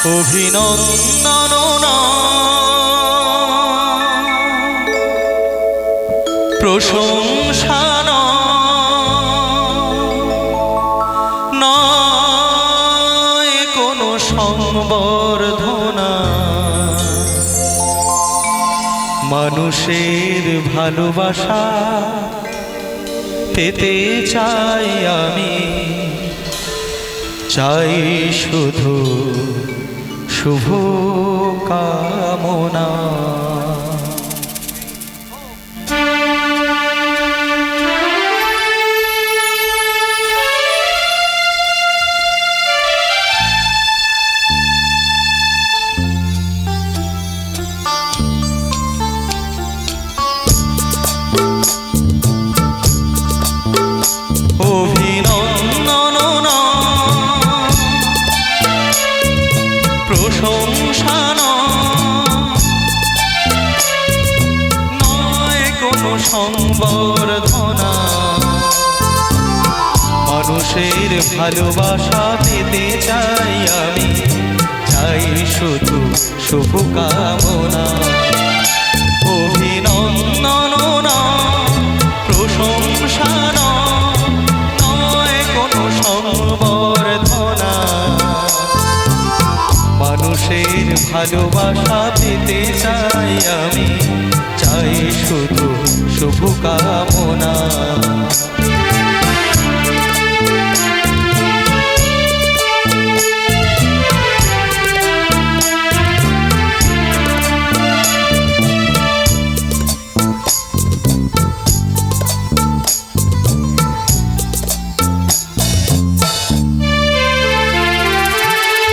অভিনন্দন প্রশংসা নয় কোনো সংবর্ধনা, মানুষের ভালোবাসা পেতে চাই আমি, চাই শুধু শুভ কামনা। অভিনন্দন প্রশংসা নয় কোনো সংবর্ধনা, মানুষের ভালোবাসা পেতে চাই আমি, চাই শুধু শুভ কামনা। অভিনন্দন প্রশংসা নয় কোনো সংবর্ধনা, মানুষের ভালোবাসা পেতে চাই আমি, চাই শুধু শুভ কামনা।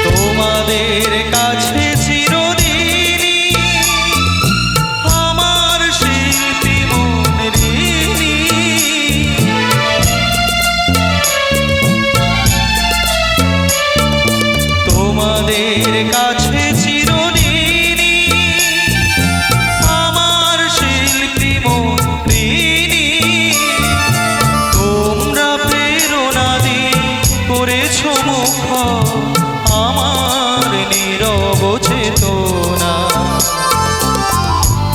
তোমাদের কাছে চিরদিনই আমার শিল্পী মন ঋণী, তোমাদের কাছে চিরদিনই আমার শিল্পী মন ঋণী। তোমরা প্রেরণা দিয়ে করেছো মুখর আমার নীরব চেতনা,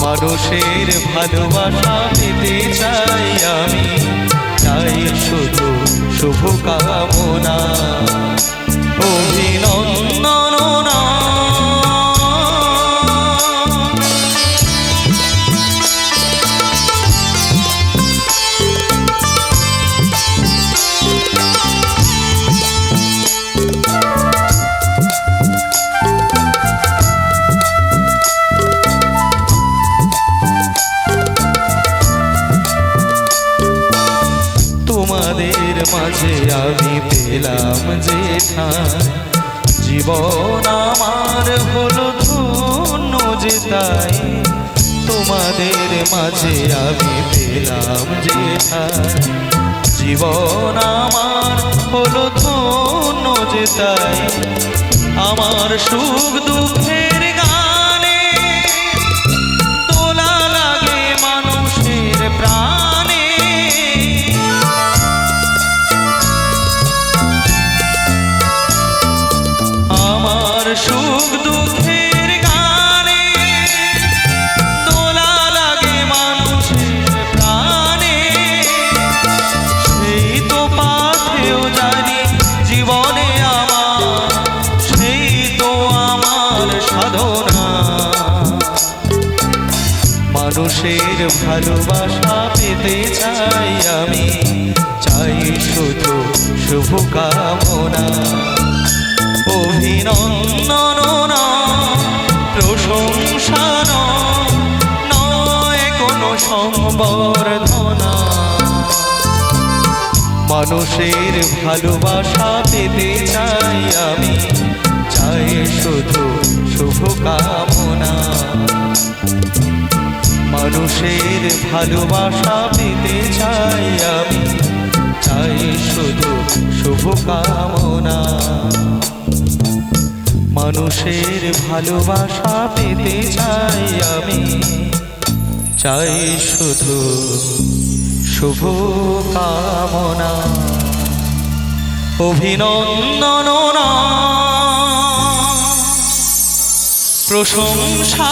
মানুষের ভালোবাসা পেতে চাই আমি, চাই শুধু শুভ কামনা। অভিনন্দন তোমাদের মাঝে আমি পেলাম যে ঠাঁই, জীবন আমার হলো ধন্য যে তাই। তোমাদের মাঝে আমি পেলাম যে ঠাঁই, জীবন আমার হলো ধন্য যে তাই। আমার সুখ দুঃখের গানে দোলা লাগে মানুষের প্রাণে, আমার সুখ দুঃখের গানে দোলা লাগে মানুষের প্রাণে। সেই তো পাথেও জানি জীবনে আমার, সেই তো আমার সাধনা, মানুষের ভালোবাসা পেতে চাই আমি, চাই শুধু শুভ কামনা। অভিনন্দন প্রশংসা নয় কোনো সংবর্ধনা, মানুষের ভালোবাসা পেতে চাই আমি, চাই শুধু শুভ কামনা। মানুষের ভালোবাসা পেতে চাই আমি, চাই শুধু শুভ কামনা। মানুষের ভালোবাসা পেতে চাই আমি, চাই শুধু শুভ কামনা। অভিনন্দন প্রশংসা